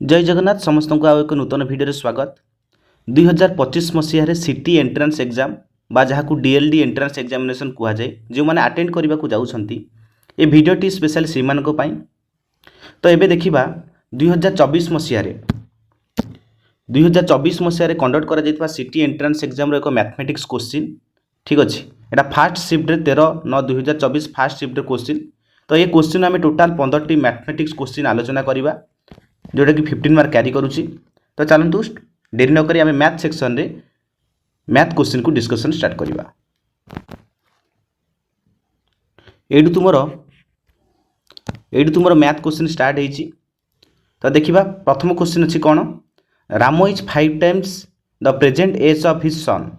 जय जगन्नाथ समस्त को आउ एक नूतन भिडियो स्वागत 2025 मसीह सिटी एंट्रांस एग्जाम बा जहाँ डीएलडी एंट्रांस एग्जामिनेशन कहुए जो मैंने अटेंड करने को जाऊँगी ये भिडियोटी स्पेशल सीमान तो ये देखा 2024 मसीह 2024 मसीह कंडक्ट कर सिटी एंट्रांस एग्जाम एक मैथमेटिक्स क्वेश्चन ठीक अच्छे यहाँ fast shift 13/9/2024 fast shift question तो ये क्वेश्चन आम टोटाल 15टी मैथमेटिक्स क्वेश्चन आलोचना करवा जोटा कि 15 मार्क कैरी करुच्ची। तो चलतु डेरी नक आम मैथ सेक्शन रे मैथ क्वेश्चन को डिस्कशन स्टार्ट करवा। एडू तुमर मैथ क्वेश्चन स्टार्ट होती तो देखा प्रथम क्वेश्चन अच्छी कौन Ram is 5 times the present age of his son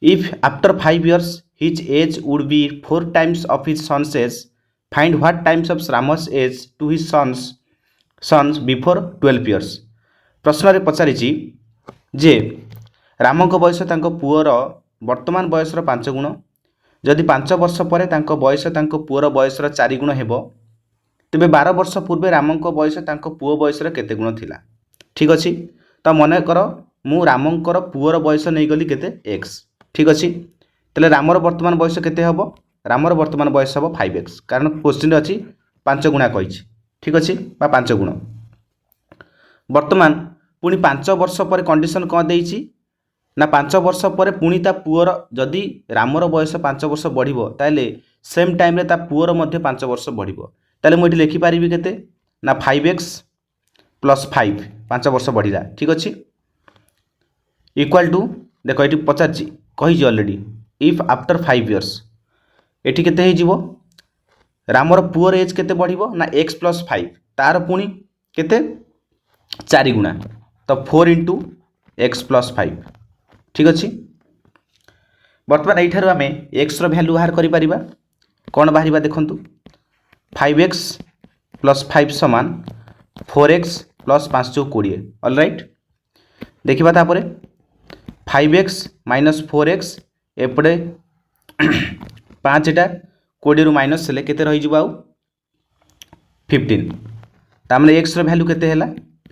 if after 5 years his age would be 4 times of his son's age find what times of Ram's age to his son's before 12 years। प्रश्न पचारि जे रामक बयस poor वर्तमान बयसर 5 गुण जदि 5 वर्ष पर बयस poor बयसर 4 गुण हेब तेबे 12 वर्ष पूर्वे रामक बयस पुओ बयसर केते गुण थिला। ठीक अच्छे तो मन कर मु रामकर पुअर बयस नहीं गली केते x ठीक अच्छे तेल रामर वर्तमान बयस केते हबो रामर वर्तमान बयस हबो 5x कारण क्वेश्चन अच्छी 5 गुणा कही ठीक अच्छे 5 गुण वर्तमान पुणी 5 वर्ष पर कंडीशन कौन देइछि ना 5 वर्ष पर पुणी ता पुअर जदि रामर बयस 5 वर्ष बढ़िबो ताले सेम टाइम रे ता पुअर मध्ये 5 वर्ष बढ़िबो ताले मु एठी लिखि पारिबी केते ना 5x + 5 5 वर्ष बढ़िला ठीक अच्छे इक्वल टू देखो ये पचार कही ऑलरेडी इफ आफ्टर 5 years एठी केते हे जीवो रामर पुअर एज केते बढ़िबो ना x + 5 तार पुणी केते 4 गुणा तो 4 × x + 5 ठीक अच्छे बर्तमान यठार आम x वैल्यू बाहर करिपरिबा कौन बाहर देखंतु 5x + 5 समान 4x + 5 = 20 ऑलराइट देखिबा तापरे 5x - 4x एपटे 5 एटा 20 रु माइनस हेले केते रही जिवो आउ 15 तामने x रो वैल्यू केते हैला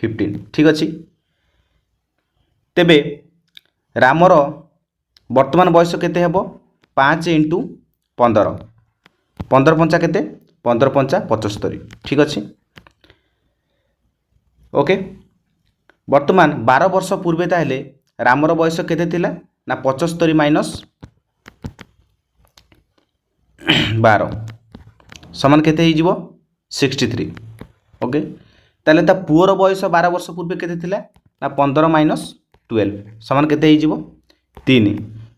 15 ठीक अछि तेबे रामर वर्तमान बयस केते हेबो 5 × 15 15 पंचा केते 15 पंचा 75 ठीक अछि ओके वर्तमान 12 वर्ष पूर्वे ताहेले रामर बयस केते थिला ना 75 - 12 समान केते ही जीवो 63 ओके ताले ता पुअर बयस 12 वर्ष पूर्वे केते थिला ना 15 - 12 समान केते ही जीवो 3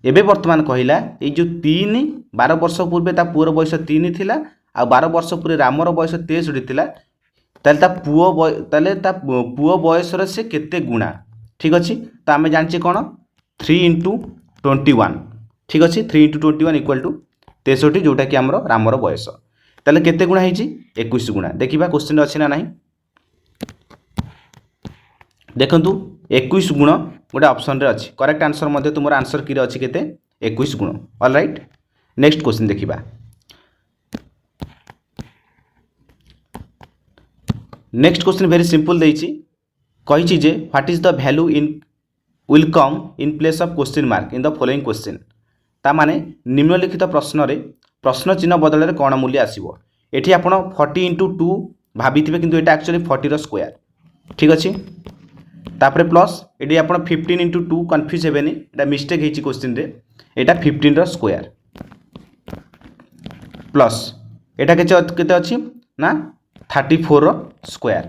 एबे वर्तमान कहिला ए जो 3 12 वर्ष पूर्वे ता पुअर बयस 3 थिला आ 12 वर्ष पूर्वे रामर बयस 63 थिला ताले ता पुओ बयस रे से केते गुणा ठीक अछि तो आमे जानचे कोन 3 × 21 ठीक अछि 3 × 21 = 63 जोटा कि आमर रामर बयस ताले केते गुणा ହେଇची 21 गुणा देखिबा क्वेश्चन अछि ना नाही देखंतु 21 गुण गोटे ऑप्शन रे अछि करेक्ट आंसर मध्ये तुमर आंसर की रे अछि केते 21 गुण ऑलराइट नेक्स्ट क्वेश्चन देखिबा नेक्स्ट क्वेश्चन वेरी सिंपल देइची कहिची जे what is the value in will come in place of question mark in the following question ता माने निम्नलिखित प्रश्न रे प्रश्न चिन्ह बदल रे कोन मूल्य आसीबो एठी आपण 40 × 2 भाबिथिबे किंतु एटा एक्चुअली 40 रो स्क्वायर ठीक अछि तापरे प्लस एडी आपण 15 × 2 कंफ्यूज हेबेनी एटा मिस्टेक हेची क्वेश्चन रे एटा 15 रो स्क्वायर प्लस एटा केते अछि ना 34 रो स्क्वायर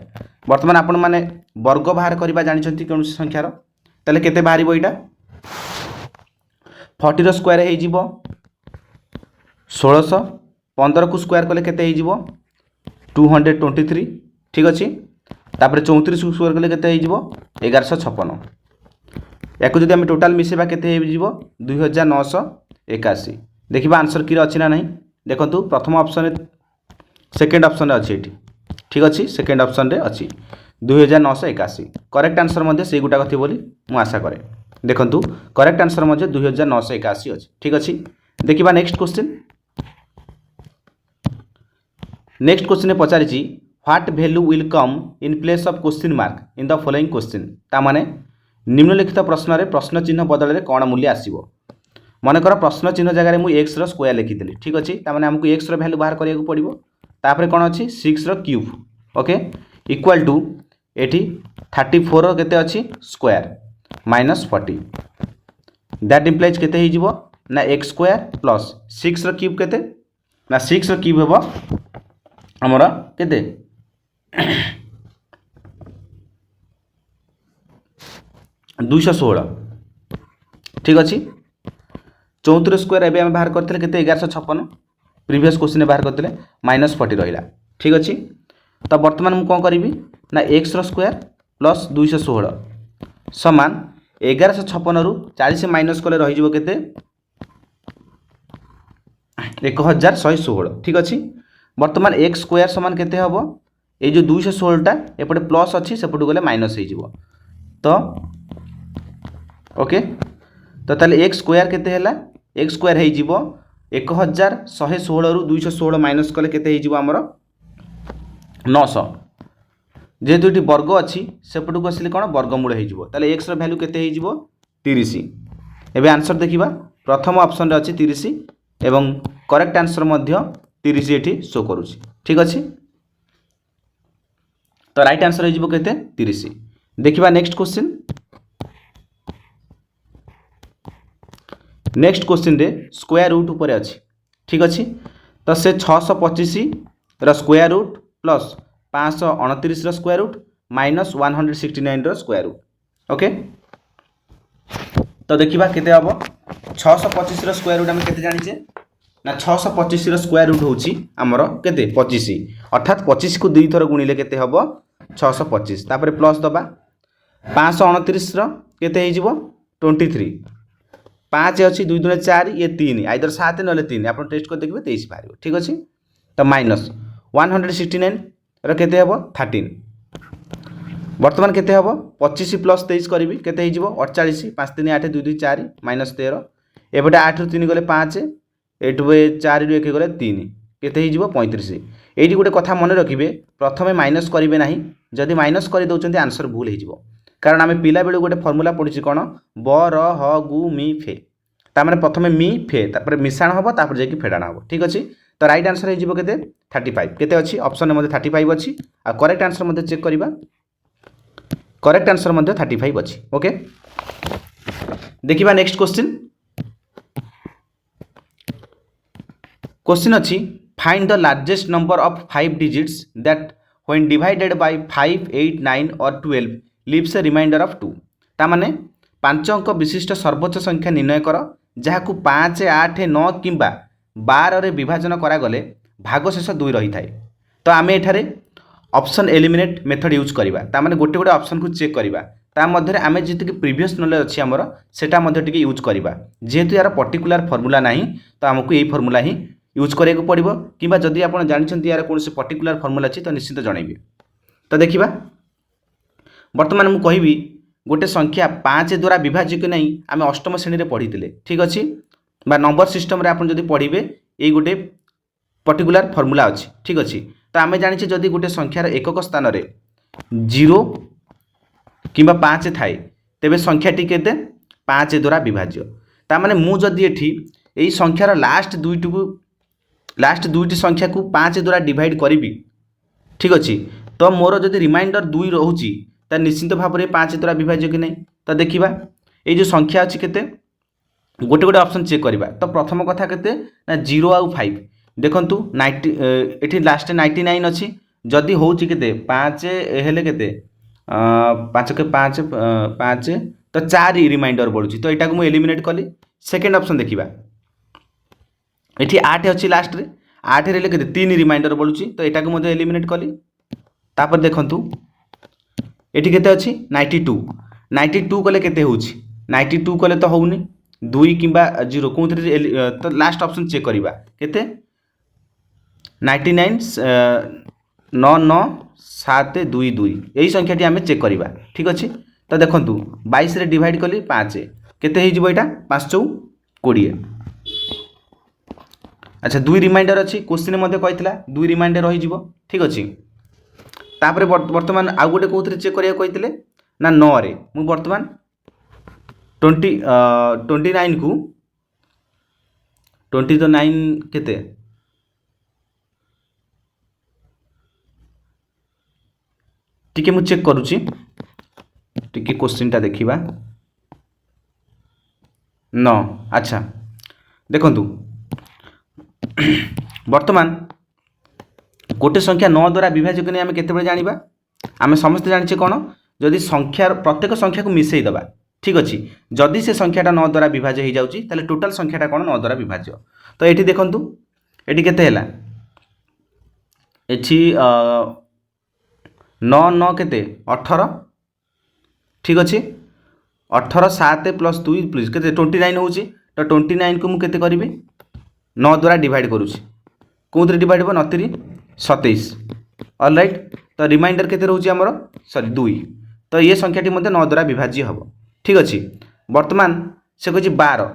वर्तमान आपण माने वर्ग बाहर करबा जानि छथि कोन संख्या रो तले केते बाहरिबो एटा 40 रो स्क्वायर हे जीवो 1600 15 को स्क्वायर कले केते हे जीवो 223 ठीक अछि तापर 34 को स्क्वायर कले केते हे जीवो 1156 याको जदि हम टोटल मिसेबा केते हे जीवो 2981 देखिबा आंसर की अछि ना नहीं देखंतु प्रथम ऑप्शन रे सेकंड ऑप्शन रे अछि एठी ठीक अछि सेकंड ऑप्शन रे अछि 2981 करेक्ट आंसर मध्ये से गुटा कथि बोली मु आशा करे देखंतु करेक्ट आंसर मध्ये 2981 अछि ठीक अछि देखिबा नेक्स्ट क्वेश्चन ने पचारि what value will come in place of question mark in the following question ताने निम्नलिखित प्रश्न रे प्रश्न चिन्ह बदल में कौन मूल्य आसो मनकर प्रश्न चिन्ह जगह मुझे एक्स स्क्वायर लिखी ठीक अच्छे ताने आमको एक्स वैल्यू बाहर करा पड़ो तापर कौन अच्छी 6 cube okay equal to eighty 34 केते अच्छी स्क्वायर माइनस 40 दैट इम्प्लाइज केते हो ना एक्स स्क्वायर प्लस 6 क्यूब केते ना 6 क्यूब हम आमर केते 216 ठीक अच्छे 34 स्क्वायर एवं आम बाहर करते केते 1156 प्रीवियस क्वेश्चन बाहर करते माइनस 40 रहा ठीक अच्छे तो बर्तमान मुझे कौन करी ना एक्स स्क्वायर प्लस 216 समान 1156 रु 40 माइनस कले रही केते 1116 ठीक अच्छे बर्तमान एक्स स्क्वायर समान केते हम ये जो 216टा एपटे प्लस अच्छी सेपटू गले माइनस हो तो ओके तो ताले एक्स स्क्वायर केते हैला एक्स स्क्वायर हो 1116 रु 216 माइनस कले केते हो आमर 900 जेहेतु ये वर्ग अच्छी सेपटू आसिले कौन वर्गमूल हो एक्स वैल्यू केते हो 30 एवं आंसर देखा प्रथम ऑप्शन रे अच्छी 30 एवं करेक्ट आंसर 30 ये शो करुच्ची ठीक अच्छे तो राइट आंसर हो केते 30 देखिबा नेक्स्ट क्वेश्चन नेक्स्ट क्वेश्चन रे स्क्वायर रूट ऊपर अच्छी ठीक अच्छे तो से 625 square root plus 529 square root minus 169 square root okay तो देखिबा केते हम 625 स्क्वायर रूट आम केते जानिचे ना 625 स्क्वायर रूट होची हमर केते 25 अर्थात 25 को दुई थर गुणिले केते हबो 625 तापर प्लस दबा 529 केते हो 23 5 अच्छी 2 2 4 ये 3 आइदर 7 ना 3 आप टेस्ट कर देखिए 23 बाहर ठीक अच्छे तो माइनस 169 केते हम 13 बर्तमान केते हम 25 प्लस 23 करी केते हो 48 5 3 8 2 2 4 माइनस 13 एपटे 8 रु 3 गले 5 एटू 4 रु 1 गले 3 केते हो 35 ये गोटे कथा मन रखिए प्रथमे माइनस करेंगे ना जदि माइनस कर दौरान आंसर भूल हो कारण आम पिला बेलू गोटे फर्मूला पढ़ी कौन ब र ह गु मी फे तार प्रथमे मी फे तापर मिश्रण हम तापर जाकि फेड़ाण हम ठीक अच्छे तो राइट आंसर हो केते 35 केते अच्छी ऑप्शन में 35 अच्छी आ करेक्ट आंसर चेक करवा करेक्ट आंसर 35 अच्छी ओके देखिबा नेक्स्ट क्वेश्चन क्वेश्चन अच्छी find the largest number of 5 digits that when divided by 5 8 9 और 12 लिव्स ए रिमाइंडर ऑफ 2 तामाने 5 अंक विशिष्ट सर्वोच्च संख्या निर्णय कर जहाकू 5 8 9 किंबा 12 रे विभाजन करा गले भागशेष 2 रही थाए तो आम एठारे ऑप्शन एलिमिनेट मेथड यूज करवा तामाने गोटे गोटे ऑप्शन को चेक करवा ता मध्य आम जी प्रीवियस नॉलेज अच्छी आमर सेटा टी यूज करवा जेहेतु यार पर्टिकुलर फर्मूला नहीं तो आमको यही फर्मूला ही यूज करिया पड़ो कि जदि आप जानते यार कौन से पर्टिकुलर फर्मूला अच्छी तो निश्चित जनइबे तो देखिबा बर्तमान मुझे कहबी गोटे संख्या 5 द्वारा विभाज्य कि नहीं आम अष्टम श्रेणी में पढ़ी ठीक अच्छे नंबर सिस्टम आप जब पढ़े ये गोटे पर्टिकुलर फर्मूला अच्छी ठीक अच्छे तो आम जाने जदि गोटे संख्यार एकक स्थान में 0 कि 5 थाए तेरे संख्याटी केते 5 द्वारा विभाज्य तामाने मु जदि एठी संख्यार लास्ट दुईटी संख्या को 5 द्वारा डिवाइड करी ठीक अच्छे तो मोर जदि रिमाइंडर 2 रोची तो निश्चित भाव में 5 द्वारा विभाज्य कि नहीं तो देखा ये जो संख्या अच्छी केते गोटे गोटे ऑप्शन चेक करवा तो प्रथम कथा केते ना 0 आउ 5 देखंतु 90 एठी लास्ट 99 अच्छी जदि होची केते 5 हेले केते 5 के 5 5 तो 4 रिमाइंडर बढ़ुची तो यहाँ को मुझे एलिमिनेट कली सेकेंड ऑप्शन देखा ये 8 अच्छी लास्ट रे 8 रे केते 3 रिमाइंडर बढ़ुची तो यहाँ को मुझे एलिमिनेट कली तापर देखंतु एटी केते अच्छी 92 कले केते होची 92 कले तो होउनी 2 किंबा 0 कोथरे तो लास्ट ऑप्शन चेक करवा केते 99 9 9 7 2 2 यही संख्याटी आम चेक करवा ठीक अच्छे तो देखंतु 22 रे डिवाइड कली 5 केते हो यहाँ 5 चौ 20 अच्छा 2 रिमाइंडर अच्छी क्वेश्चन कही 2 रिमाइंडर रही ठीक अच्छे तापर वर्तमान आउ गोटे कौन चेक करिया कहते ना 9 रे मु वर्तमान 29 को 20 तो 9 केते टिके मु चेक करूची टिके क्वेश्चन टा देखिबा 9 अच्छा देखंतु वर्तमान गोटे संख्या 9 द्वारा विभाज्य कि आम केते जानिबा आम समस्त जानिछे कोन जदि संख्या प्रत्येक संख्या को मिसई दबा ठीक अच्छे जदि से संख्याटा 9 द्वारा विभाज्य हो जाउची ताले टोटल संख्याटा कोन 9 द्वारा विभाज्य तो एठी देखंतु एठी केते हैला एठी 9 9 केते 18 ठीक अच्छे 18 7 प्लस 2 प्लस केते 29 होची तो 29 को मु केते करिवे 9 द्वारा डिवाइड करूची कोंतरे डिवाइड हो 9 27 ऑलराइट तो रिमाइंडर केते रहउची हमर सॉरी 2 तो ये संख्याटी मध्य 9 द्वारा विभाज्य हबो ठीक अच्छे वर्तमान से कह 12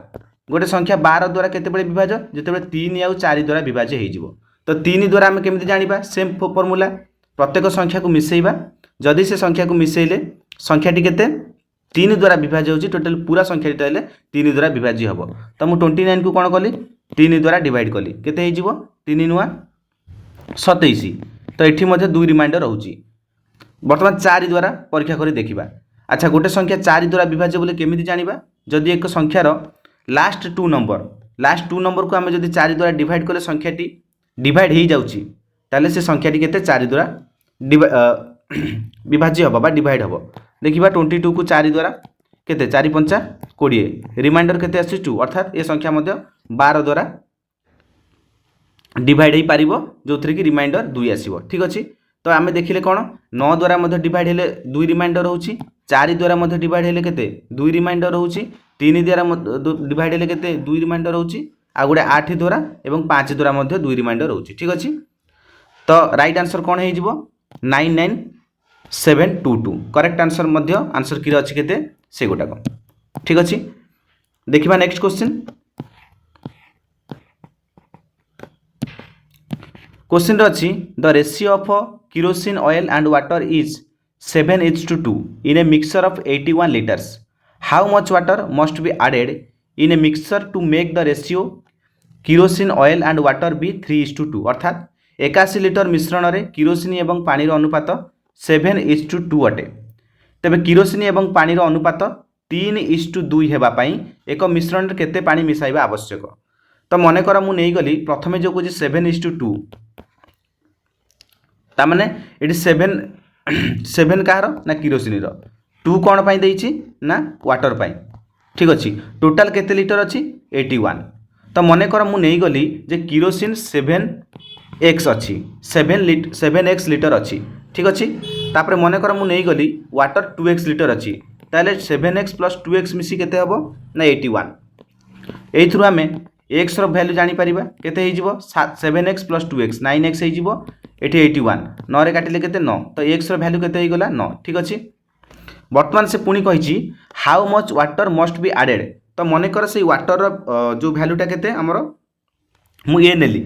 गोटे संख्या 12 द्वारा केते बळे विभाज्य जेते 3 आउ 4 द्वारा विभाज्य हो जिवो तो 3 द्वारा आम केमिति जानिबा सेम फॉर्मूला प्रत्येक संख्या को मिसैबा जदि से संख्या को मिसैले संख्याटी केते 3 द्वारा विभाज्य होची टोटल पूरा संख्याटी ताले 3 द्वारा विभाज्य हबो तो मु 29 को कोन कली 3 द्वारा डिवाइड कली केते हे जिवो 3 नुआ 27 तो एठी मध्ये 2 रिमाइंडर रहउची वर्तमान 4 द्वारा परीक्षा करी देखिबा अच्छा गोटे संख्या 4 द्वारा विभाज्य बोले केमिति जानिबा जदि एक संख्यार लास्ट 2 नंबर को आम जदि 4 द्वारा डिवाइड कले संख्याटी डिवाइड हो जाउची ताले से संख्याटी केते 4 द्वारा विभाज्य हबो बा डिवाइड हबो देखिबा 22 को 4 द्वारा केते 4 5 20 रिमाइंडर केते आसी 2 अर्थात ये संख्या मध्ये 12 द्वारा डिवाइड हो पारिबो जोथरे कि रिमाइंडर 2 आसीबो ठीक अछि तो आमे देखिले कोन 9 द्वारा मध्ये डिवाइड हेले 2 रिमाइंडर होउची 4 द्वारा मध्ये डिवाइड हेले केते 2 रिमाइंडर होउची 3 द्वारा डिवाइड हेले केते 2 रिमाइंडर होउची आ गुडे 8 द्वारा एवं 5 द्वारा मध्ये 2 रिमाइंडर होउची ठीक अछि तो राइट आंसर कोन हे जिवो 99722 करेक्ट आंसर मध्य आंसर की अछि केते से गोटा को ठीक अछि देखिबा नेक्स्ट क्वेश्चन अच्छी the ratio of kerosene oil and water is 7:2 in a mixture of 81 liters. How much water must be added in a mixture to make the ratio kerosene oil and water be 3:2 अर्थात 81 litre मिश्रण रे किरोसिनी एवं पानी अनुपात 7:2 अटे तेबे किरोसिनी एवं पानी अनुपात 3:2 हेबा पई एक मिश्रण रे केते पानी मिसाइबा आवश्यक तो मन कर मु नहीं गली प्रथमे जो कुछ 7:2 तामाने ये 7 कहार ना किरोसिनी 2 कौन पाई देइछि ना वाटर पाई ठीक अच्छे टोटाल केते लिटर अच्छी 81 तो मन कर मु नहीं गली जे किरोसिन 7x अच्छी 7x लिटर अच्छी ठीक अच्छे तापर मन कर मु नहीं गली वाटर 2x लिटर अच्छी ताले 7x प्लस 2x मिसी केते हबो ना 81 एथरु आमे x रो वैल्यू जानि परिबा केते हे जिवो 7x प्लस 2x 9x हे जिवो एटी 81 9 रे काटिले केते 9 तो x रो वैल्यू केते हे गला 9 ठीक अछि वर्तमान से पुणी कहिछि how much water must be added तो मने कर से वाटर रो जो वैल्यूटा केते हमरो मु ए नेली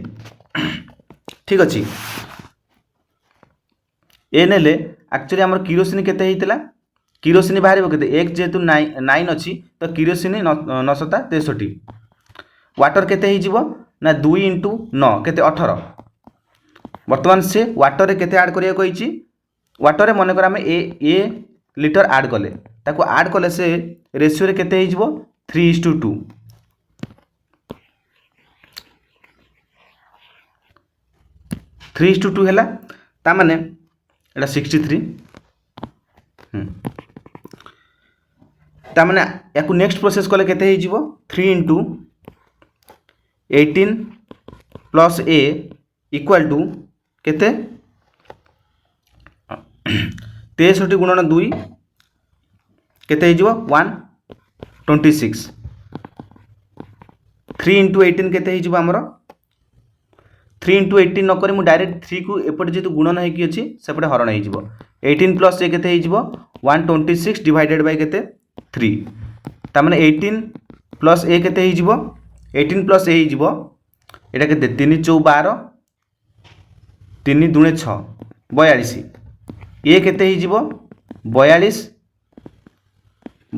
ठीक अछि ए नेले एक्चुअली हमर किरोसिन केते हेतिला किरोसिन बाहरिबो केते एक जेतु 9 अछि तो किरोसिन 963 वाटर केते हे जिवो ना 2 * 9 केते 18 वर्तमान से वाटर रे केते ऐड करिया कहिछि वाटर रे मने कर हम ए लिटर ऐड कले ताको ऐड कले से रेशियो रे केते हे जिवो 3:2 3:2 हैला ता माने एटा 63 ता माने याकू नेक्स्ट प्रोसेस कले केते हे जिवो 3 * 18 प्लस a इक्वल टू केते 63 गुणन 2 केते हे जिवो 126 3 * 18 केते हे जिवो हमरो 3 * 18 न करी मु डायरेक्ट 3 को एपटे जेतु गुणन हे कि अछि सेपटे हरण हे जिवो 18 प्लस a केते हे जिवो 126 डिवाइडेड बाय केते 3 ता माने 18 प्लस a केते हे जिवो 18 प्लस a जीवो एटा केते 3 * 4 12 3 * 2 = 6 42 ये केते ही जीवो 42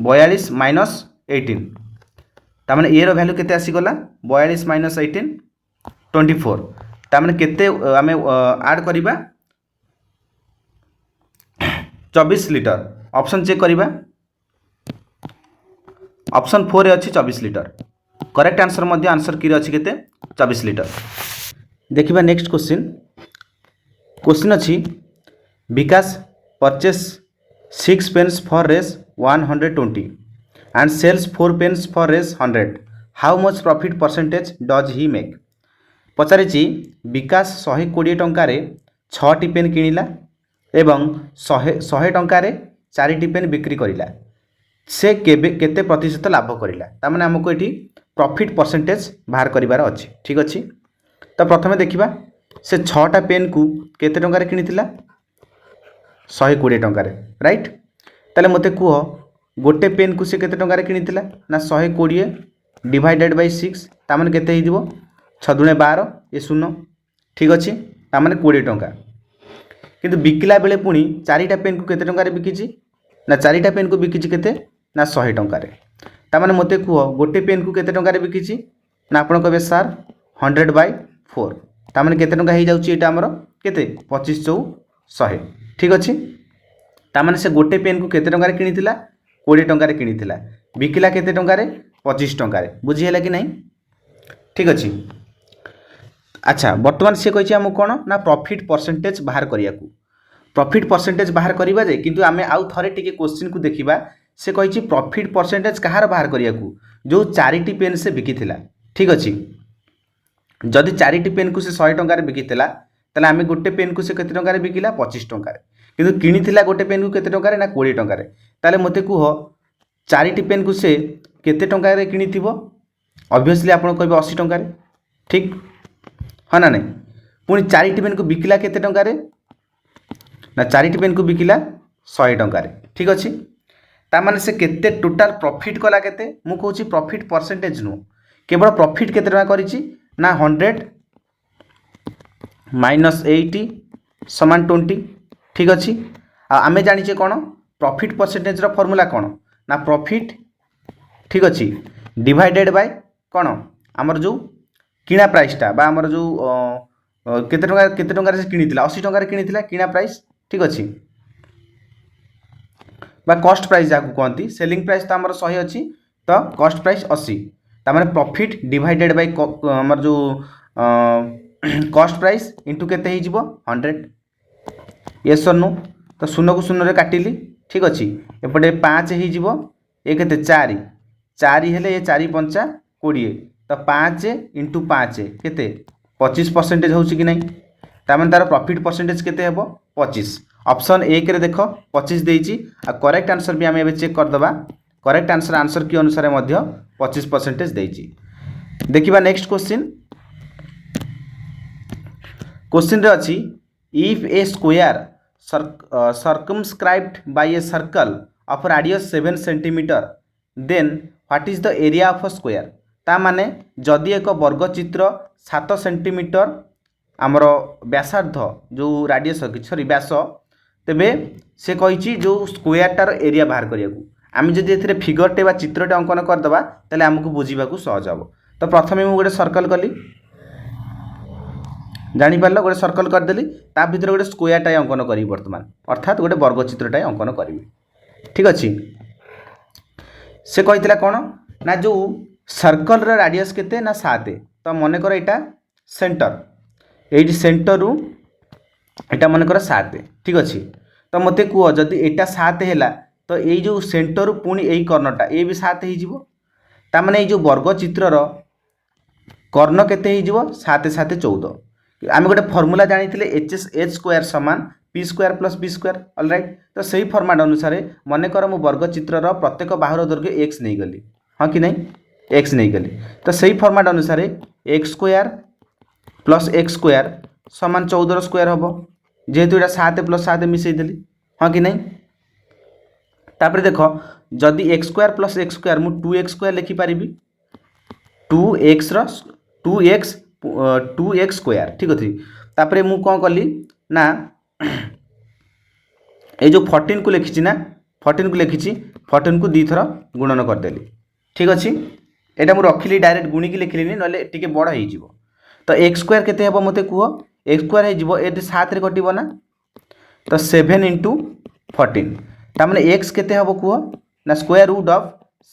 42 माइनस 18 तार ए रो वैल्यू केते आसीगला 42 माइनस 18 24 तार केते आम ऐड करवा 24 लिटर ऑप्शन चेक करवा ऑप्शन 4 अच्छी 24 लिटर करेक्ट आंसर मध्य आंसर की अच्छी केते 24 लिटर। देखिबा नेक्स्ट क्वेश्चन अच्छी Vikas purchase 6 pens for Rs 120 and sells 4 pens for Rs 100 how much profit percentage does he make पचारि विकास 120 टंकार 6टी पेन किणिला एवं 100 टंकार 4टी पेन बिक्री करिला से केते प्रतिशत लाभ करिला तामाने हमको एठी प्रॉफिट परसेंटेज बाहर करिवार अछि ठीक अछि। तो प्रथमे देखिबा से 6टा पेन को केते टंकार किनिथिला 120 टंकार राइट ताले मते कुह गोटे पेन को से केते टंकार किनिथिला ना 120 डिवाइडेड बाय 6 तामाने केते ही दिबो 6 दुणे 12 ये शून्य ठीक अछि तामाने 20 टंका किंतु बिकिला बेले पुणी 4टा पेन को केते टंकार बिकिछि ना 4टा पेन को बिकिछि केते ना 100 टंकार तामाने मते कुह गोटे पेन को केते टंकार बिकिछि ना आपण कहबे सर 100 बाय 4 तामाने केते टंका हे जाउछि एटा हमर केते 25 चौ 100 ठीक अछि तामाने से गोटे पेन को केते टंकार किनिथिला 20 टंकार किनिथिला बिकिला केते टंकार 25 टंकार बुझी हैला कि नहीं ठीक अछि। अच्छा वर्तमान से कहिछि हमु कोन ना प्रॉफिट परसेंटेज बाहर करिया को प्रॉफिट परसेंटेज बाहर करिबा जे किंतु आमे आउ थरे टिके क्वेश्चन को देखिबा से कहिछि प्रॉफिट परसेंटेज कहार बाहर करिया को जो 4टी पेन से बिकिथिला ठीक अछि जदि 4टी पेन को से 100 टंकार बिकिथिला तले आमे गोटे पेन को से केते टंकार बिकिला 25 टंकार किंतु किनिथिला गोटे पेन को केते टंकार ना 20 टंकार ताले मते कुह 4टी पेन को से केते टंकार किनिथिबो ऑब्वियसली आपण कहबे 80 टंकार ठीक हाँ ना नहीं पुणी 4टी पेन को बिकिला केते टंकार ना 4टी पेन को बिकिला 100 टंकार ठीक अच्छे तार से केते टोटाल प्रॉफिट कला केते मु कहूँ प्रॉफिट परसेंटेज नु केवल प्रॉफिट केते टंका करिछि ना 100 माइनस 80 समान 20 ठीक अच्छे आमे जानिचे कौन प्रॉफिट परसेंटेज रो फॉर्मूला कौन ना प्रॉफिट ठीक अच्छे डिवाइडेड बाय कौन आमर जो किणा प्राइसटा बा आमर जो केते टंका से किनिथिला 80 टंका किनिथिला किणा प्राइस ठीक अच्छे बा कॉस्ट प्राइस जहाँ कहती सेलिंग प्राइस तो आमर 100 अच्छी तो कॉस्ट प्राइस 80 तार प्रॉफिट डिवाइडेड बाय आमर जो कॉस्ट प्राइस इंटू केते ही जीवो 100 यस और नो तो शून्य को शून्य काटिली ठीक अच्छे एपटे 5 ही जीवो ये केते 4 4 हेले ये 4 पंचा 20 तो 5 इंटू 5 केते 25% होउछि कि नहीं तार तार प्रॉफिट परसेंटेज केते हेबो 25 ऑप्शन 1 रे देखो 25 देइछि आ करेक्ट आंसर भी आम एबे चेक कर दबा करेक्ट आंसर की अनुसार मध्य 25% देइछि। देखिबा नेक्स्ट क्वेश्चन रे अछि if A square circumscribed by a circle of radius 7 cm then what is the area of a square ता माने जदि एक वर्गचित्र 7 सेंटीमीटर आमर व्यासार्ध जो राडियस सॉरी व्यास तेबे से कहिछि जो स्क्वायरटार एरिया बाहर करिया को आम जदि एथिरे फिगरटे बा चित्रटे अंकन करदबा ताले हमकु बुझीबा को सहज हबो। तो प्रथमे मु गोटे सर्कल कली जानि पारलो गोटे सर्कल कर देली ता भीतर गोटे स्क्वायरटाय अंकन करी वर्तमान अर्थात गोटे वर्गचित्रटाय अंकन करी ठीक अछि से कहितला कोन ना जो सर्कल रा राडियस केते ना 7 तो मन कर एटा सेंटर एटी सेंटर रु एटा मन कर 7 ठीक अछि तो मते कुह जदि एटा 7 हैला तो एई जो सेंटर रु पुनी एई कर्णटा ए भी 7 ही जीवो ता माने एई जो वर्गचित्र रो कर्ण केते ही जीवो 7 7 14 आम गोटे फर्मूला जानी एच स्क्वायर समान P square plus B square alright तो सही फर्माट अनुसार मनकर मु वर्गचित्र प्रत्येक बाहुर दैर्घ्य एक्स नहीं गली हाँ कि नहीं एक्स नहीं गली तो सही फर्माट अनुसार x square plus x square समान 14 स्क्वायर हम जेहेतु ये 7 प्लस 7 मिसईदेली हाँ कि नहीं तापर देख जदि x square plus x square मु 2x स्क्वायर लिखिपारि 2x स्क्वायर ठीक अच्छे तापर मु कौन कली ना ये जो 14 को लिखी ना 14 को लिखी 14 को 2 थर गुणन करदेली ठीक अच्छे यहाँ मुझे रखिली डायरेक्ट गुणिकी लिखिली ना टे बड़ हो तो एक्स स्क्वायर केते हे मत कह एक्स स्क्वायर हो ये 7 कटो ना तो 7 इंटू 14 तार एक्स केते हे कह ना स्क्वायर रूट ऑफ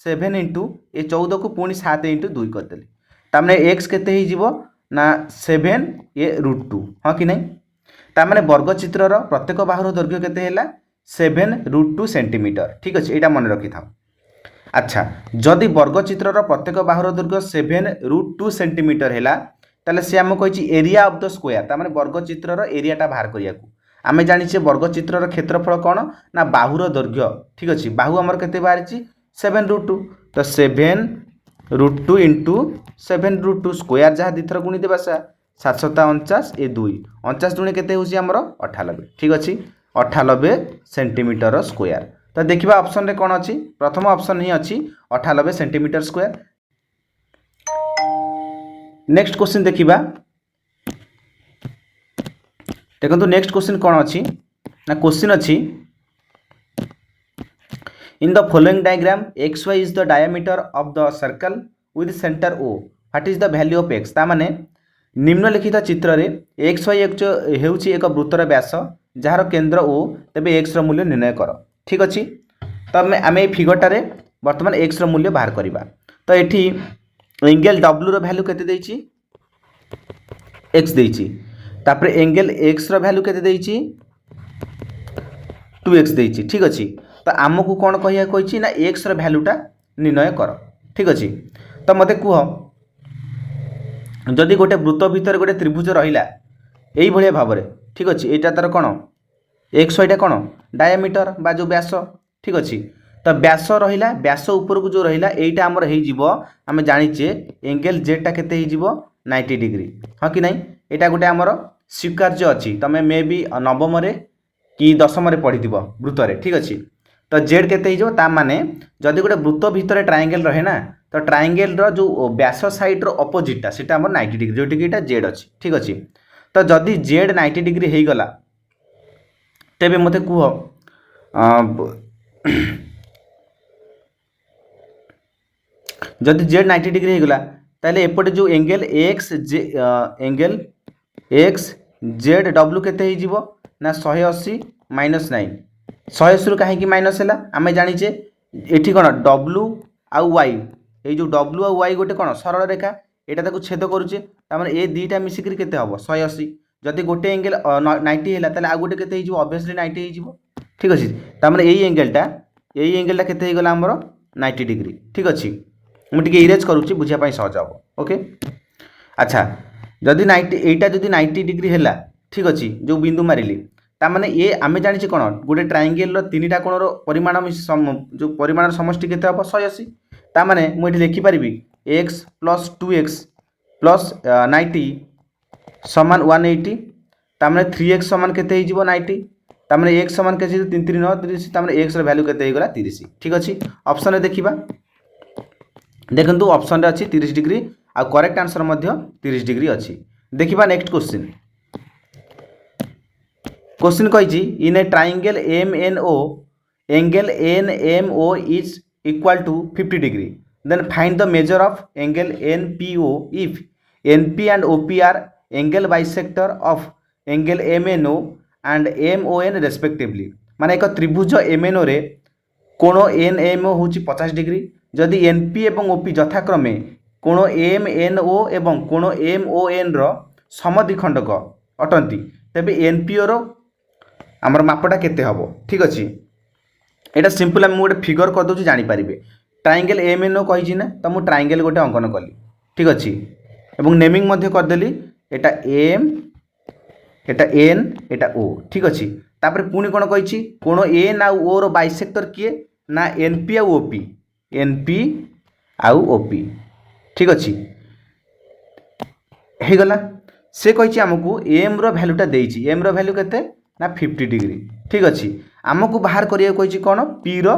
7 इंटू ये 14 को पुणी 7 इंटू 2 करदेली तार एक्स केते हो ना 7 ये √2 हाँ कि नहीं तार वर्गचित्र प्रत्येक बाहुर दैर्घ्य केते हैला 7√2 सेंटीमीटर ठीक अच्छे यहाँ मन रखी था। अच्छा जदि वर्गचित्र प्रत्येक बाहुर दैर्घ्य 7√2 सेंटीमीटर है ताले सी आम कही एरिया ऑफ द स्क्वायर तार वर्गचित्र एरियाटा बाहर करिया आमे जानिछे वर्गचित्र क्षेत्रफल कौन ना बाहुर दैर्घ्य ठीक अच्छे बाहु आमर केते बाहरी 7√2 तो 7√2 इंटू 7√2 स्क्वायर जहाँ दी थर गुणी देवा 749 ए 2 49 दुणे केते होची हमर 98 ठीक अच्छे 98 सेंटीमीटर स्क्वायर तो देखिबा ऑप्शन रे कौन अच्छी प्रथम ऑप्शन ही अच्छी 98 सेंटीमीटर स्क्वायर। नेक्स्ट क्वेश्चन देखिबा देखो नेक्स्ट क्वेश्चन कौन अच्छी ना क्वेश्चन अच्छी in the following diagram X Y is the diameter of the circle with centre O what is the value of X तामाने निम्नलिखित चित्र रे एक्स वाई हेउची एक वृत्तर व्यास जार केंद्र ओ तेबे एक्स रो मूल्य निर्णय कर ठीक अच्छे तो आम ये फिगरटारे बर्तमान एक्स रो मूल्य बाहर करवा तो ये एंगल डब्ल्यू रो वैल्यू केते देइची एक्स देइची तापर एंगल एक्स रो वैल्यू केते देइची 2x देइची ठीक अच्छे तो आमको कौन कहिया कहिची ना एक्स रो वैल्यूटा निर्णय कर ठीक अच्छे तो मते कह जदि गोटे वृत्त भितर गोटे त्रिभुज रहिला एई भलिया भाव में ठीक अच्छे यहाँ तार कौन एक्स वाईटा कौन डायमीटर बा जो व्यास ठीक अच्छे तो व्यास रहा व्यास उपरकू जो रहा यहीटा आमर आम जाचे एंगल जेडटा केते 90 डिग्री हाँ कि नहीं यहाँ गोटे आमर स्वीकार्य अच्छी तुम मे बी नवम कि दशम पढ़ी वृत्त ठीक अच्छे तो जेड केते माने जदि गोटे वृत्त भितर ट्रायंगल रहे ना तो ट्रायंगल जो व्यास साइड रो अपोजिटा सीटा 90 डिग्री जोटि कि जेड अच्छी ठीक अच्छे तो जदि जेड 90 डिग्री हो गला तेबे मते कह जदि जेड 90 डिग्री हो गला ताले एपटे जो एंगल एक्स जेड डब्ल्यू केते हो ना 180 - 9 180 रु कहीं माइनस है आम जाचे ये कौन डब्ल्यू आउ वाई ये जो डब्ल्यू आउ वाई गोटे कौन सरल रेखा यहाँ छेद करुचे तार ये दुईटा मिसिक केते हम 180 जदि गोटे एंगल 90 है ताले आ गोटे केते ऑब्वियसली 90 हो ठीक अच्छे तार यही एंगलटा केते गला आमर 90 डिग्री ठीक अच्छे मुझे इरेज करुच्ची बुझापी सहज हम ओके। अच्छा जदि 90 एटा जदि 90 डिग्री है ठीक अच्छे जो बिंदु मारिली तार ये आम जाने कौन गोटे ट्रायंगल तीन कोणर परिमाण जो परिमाण समष्टि केते हम 180 तार मुझे लिखिपारि एक्स प्लस 2x प्लस 90 समान 180 तार 3x समान केते 90 तार एक्स समान के 3 3 9 30 तार एक्स वैल्यू केते 30 ठीक अच्छे ऑप्शन देखा देखो ऑप्शन अच्छी 30 डिग्री आ करेक्ट आंसर 30 डिग्री अच्छी देखा नेक्स्ट क्वेश्चन क्वेश्चन कही in a triangle MNO angle NMO is equal to 50 degree then find the measure of angle NPO इफ NP and OP are angle bisector of angle MNO and MON respectively माने एक त्रिभुज MNO रे कोण NMO हूँ 50 degree जदि NP एवं OP यथाक्रमे कोण MNO एवं कोण MON रो समद्विखंडक अटंती तेबे NPO रो आमर मापटा केते हबो ठीक अच्छे यहाँ सिंपल आम गोटे फिगर करदे जानीपारे ट्रायंगल MNO कही ना तो मुझे ट्रायंगल गोटे अंकन कली ठीक अच्छे एवं नेमिंग करदेली एटा M एटा N एटा O ठीक अच्छे तापर पुणी कौन कही कोण N आउ O रो बाइसेक्टर किए ना NP आउ OP NP आउ OP ठीक अच्छे हो गला से कही आमको M रो वैल्यूटा देइछि M रो वैल्यू केते ना 50 डिग्री ठीक अच्छे आमको बाहर करिया कही कौन P रो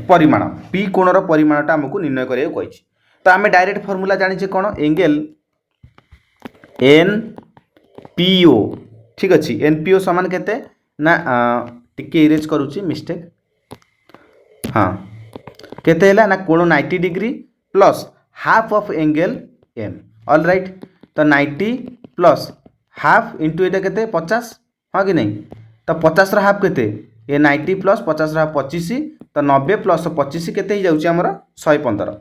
परिमाण P कोणर परिमाणटा आमको निर्णय करिया कही तो आम डायरेक्ट फॉर्मूला जानिछे कौन एंगल NPO ठीक अच्छे NPO समान केते ना टिके इरेज करुच्ची मिस्टेक हाँ केते ना कोण 90 degree plus half of angle am all right तो 90 प्लस हाफ इंटू ये केते 50 हाँ कि नहीं तो 50 हाफ केते ये 90 प्लस 50 हाफ 25 तो 90 प्लस 25 केते ही जाउची हमर 115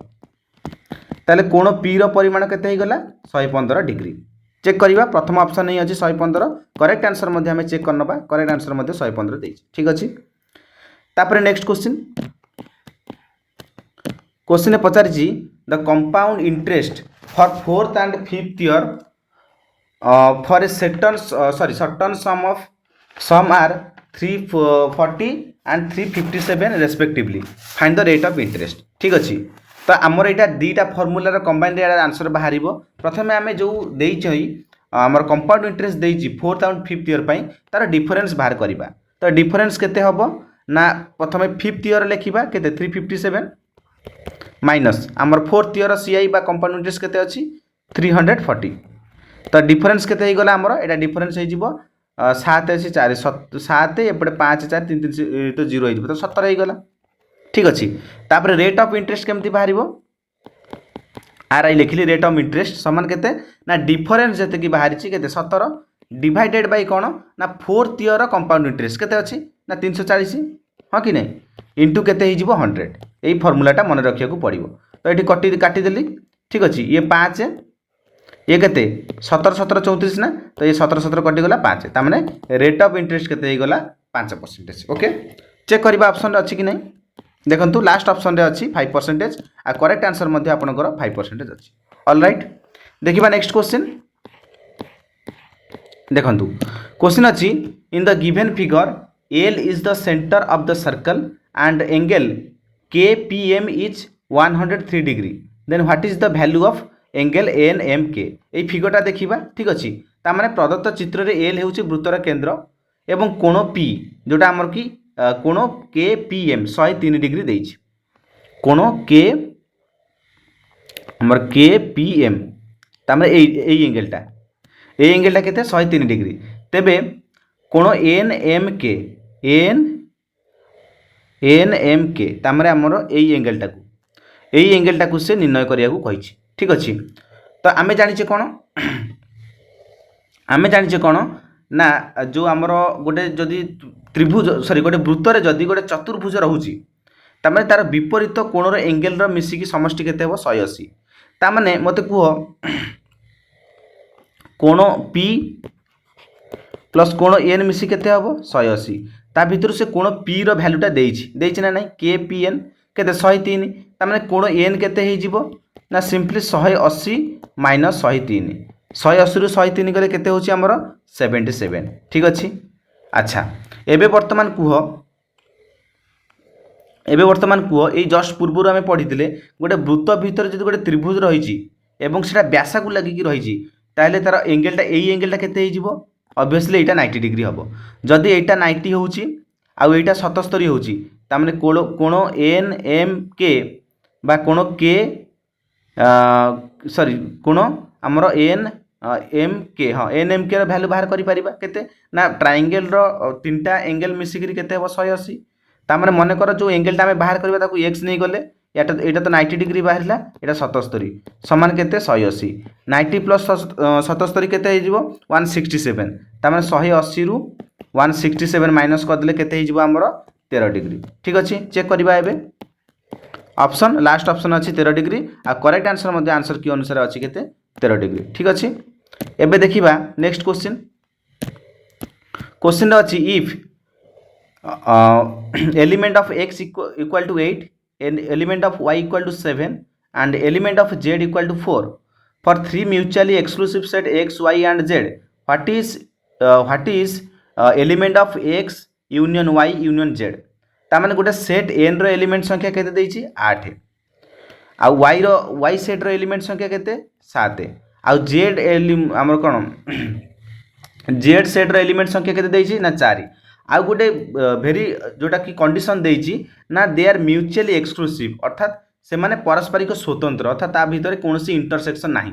ताले कोण पी रो परिमाण केते ही गला 115 डिग्री चेक करिबा प्रथम ऑप्शन नहीं अछि 115 करेक्ट आंसर मध्ये हमें चेक करनबा करेक्ट आंसर मध्ये 115 देछि ठीक अछि तापर नेक्स्ट क्वेश्चन क्वेश्चन पचारि the compound interest for fourth and fifth year for a certain sum are 340 एंड 357 respectively find the rate of interest ठीक अच्छी तो आमर यहाँ दीटा फर्मूलार कंबाइंड आंसर बाहर प्रथम आम जो आमर कंपाउंड इंटरेस्ट देती फोर्थ एंड फिफ्थ ईयर तार डिफरेन्स बाहर करवा तो डिफरेन्स केते हम ना प्रथम फिफ्थ ईयर लिखा केते 357 माइनस आमर फोर्थ ईयर सीआई बा कंपाउंड इंटरेस्ट केते अच्छी 340 तो डिफरेन्स केते गला आमर एटा डिफरेन्स हो 7 अच्छी 4 7 एपटे 5 4 3 3 तो 0 हो तो 17 हो गला ठीक अच्छी तापर रेट ऑफ इंटरेस्ट केमती बाहर आर आई लिखिली रेट ऑफ इंटरेस्ट समान केते ना डिफरेन्स जते कि बाहर केते 17 डिवाइडेड बाय कोन ना फोर्थ ईयर कंपाउंड इंटरेस्ट केते अच्छी ना 340 हाँ कि नहीं इंटू केते हो 100 यही फर्मूलाटा मन रखा पड़ो तो ये काटिदेली ठीक अच्छे ये 5 ये केते 17 17 34 ना तो ये 17 17 कटिगला 5 ताने रेट ऑफ इंटरेस्ट केते गला 5% ओके चेक करवा ऑप्शन अच्छी कि नहीं देखो लास्ट ऑप्शन रे अच्छी 5% आ करेक्ट आंसर मध्य आपनकर 5% अच्छी ऑल राइट देखिबा नेक्स्ट क्वेश्चन देखो क्वेश्चन अच्छी in the given figure L is the centre of the circle and angle KPM is 103 degree then what is the value of angle NMK ये फिगरटा देखिबा ठीक अच्छी तामाने प्रदत्त चित्र रे एल हेउची वृत्तर केंद्र एवं कोण P जोटा हमर की कोण KPM 103 डिग्री देइछि कोण K हमर KPM तामाने ए एंगलटा केते 103 डिग्री तेबे कोण NMK तामाने हमर ए एंगलटा को से निर्णय करिया को कहिछि ठीक अच्छी तो आमे जानिछे कोन ना जो आमर गोटे जदि त्रिभुज सॉरी गोटे वृत्तर जदि गोटे चतुर्भुज रोचे तार तार विपरीत कोणर एंगेल मिसिकी समष्टि केते हो 180 तामाने मते कह कोण P प्लस कोण N मिसी केते हो 180 ता भितर से कोण P रो वैल्यूटा देइछि ना नहीं KPN केते 103 तामाने कोण N केते हे जिवो ना सिंपली 180 माइनस 103 180 रु 103 गले केते होची हमर 77 ठीक अच्छी अच्छा एबे वर्तमान कुह ये जस्ट पूर्व आम पढ़ी गोटे वृत्त भितर जो गोटे त्रिभुज रही एवं से व्यासा को लगिकी रही ताहले तार एंगेलटा यही एंगेलटा केते हो ऑब्वियसली एटा 90 डिग्री हम जदि एटा 90 होची आउ एटा 77 होची तामाने कोण NMK बा कोण K सॉरी कोण आमर NMK हाँ NMK रो वैल्यू बाहर करि परिबा केते ना ट्रायंगल रो तीनटा एंगल मिसिकरी केते हो 180 तामाने मन कर जो एंगलटा आमे बाहर करबा ताकू x नहीं गले एटा तो 90 डिग्री बाहरला एटा 77 समान केते 180 90 प्लस 77 केते हे जिवो 167 तामाने 180 रु 167 माइनस कर देले केते हे जिवो हमर 13 डिग्री ठीक अछि चेक करबा एबे ऑप्शन लास्ट ऑप्शन अच्छी 13 डिग्री आ करेक्ट आंसर मध्य आंसर की अनुसार अच्छी केते 13 डिग्री ठीक अच्छी एबे देखिबा नेक्स्ट क्वेश्चन अच्छी if element of x equal to 8 element of y equal to 7 and element of z equal to 4 for 3 mutually exclusive set x y and z what is element of x union y union z तामाने गोटे set n रो element संख्या केते देइछि 8 आ y रो y set रो element संख्या केते 7 आ z हमर कोन z सेट रो एलिमेंट संख्या केते देइछि ना 4 आ गोटे भेरी जोटा कि कंडीशन देइछि ना दे आर म्यूचुअली एक्सक्लूसिव अर्थात से माने पारस्परिक स्वतंत्र अर्थात ता भितर कोनोसी इंटरसेक्शन नाही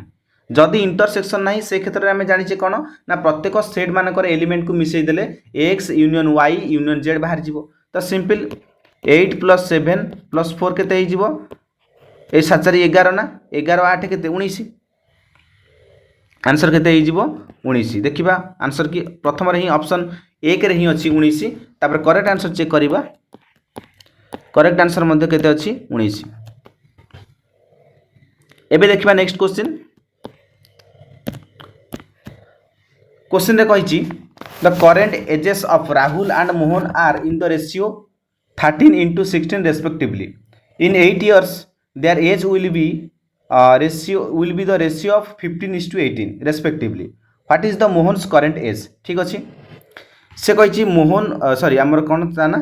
जदि इंटरसेक्शन ना से क्षेत्र में आम जाने कौन ना प्रत्येक सेट मानक एलिमेंट को मिसईदेले X union Y union Z बाहर जीवो तो सिंपल 8 + 7 + 4 केते हो ए 7 4 11 ना 11 8 केते 19 आंसर केते हो 19 देखिबा आंसर की प्रथम रे ही ऑप्शन 1 रे ही अछि 19 तापर करेक्ट आंसर चेक करिबा करेक्ट आंसर मध्ये केते अछि 19 एबे देखिबा नेक्स्ट क्वेश्चन रे कहिछि the current ages of Rahul and Mohan are in the ratio 13:16 respectively in 8 years their age will be the ratio of 15:18 respectively what is the mohan's current age ठीक अछि से कहिछि मोहन सॉरी हमर कोन था ना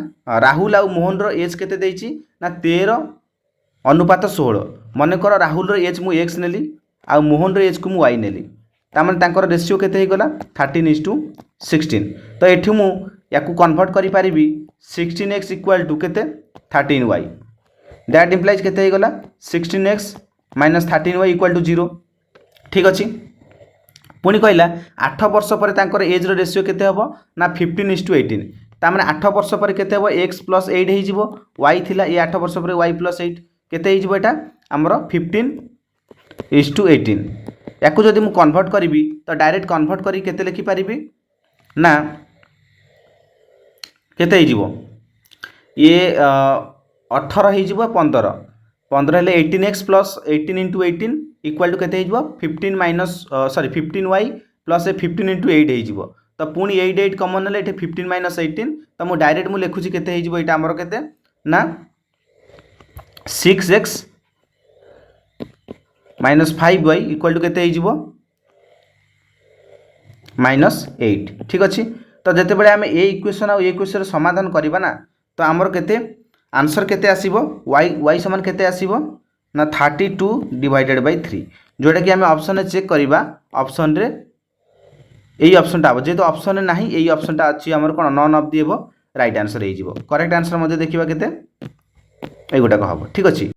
राहुल आ मोहन रो एज केते देछि ना 13:16 मन कर राहुल रो एज मु x नेली आ मोहन रो एज को मु y नेली तामन तांकर रेशियो केते हे गला 13:16 तो एठी मु याकू कन्वर्ट करि परिबी 16x = केते 13y दैट इंप्लाइज केते हे गला 16x - 13y = 0 ठीक अछि पुनी कहला 8 वर्ष पर तांकर एज रो रेशियो केते हबो ना 15:18 तामने 8 वर्ष पर केते हबो x + 8 हे जिवो y थिला ए 8 वर्ष पर y + 8 केते हे जिवो एटा हमरो 15:18 याकू जदि मु कन्वर्ट करी तो डायरेक्ट कन्वर्ट करी केते लिखि पारिबी ना केते हे जिवो ये 18 हे जिवो 15 15 हेले 18x + 18 * 18 = केते हे जिवो 15y + 15 * 8 हे जिवो तो पुनी 8 कॉमन ले 15 - 18 तो मु डायरेक्ट मु लिखुची केते हे जिवो एटा हमरो केते ना 6x - 5y = केते हे जिवो -8 ठीक अछि तो जते बेले हम ए इक्वेशन आ ए इक्वेशन समाधान करबा ना तो हमर केते आंसर केते आसीबो y समान केते आसीबो ना 32/3 जोटा कि हम ऑप्शन रे चेक करबा ऑप्शन रे एई ऑप्शन टा आबो जे तो ऑप्शन रे नाही एई ऑप्शन टा अछि हमर कोन नन ऑफ दी हेबो राइट आंसर हे जिवो करेक्ट आंसर मध्ये देखिबा केते एगोटा को हबो ठीक अछि।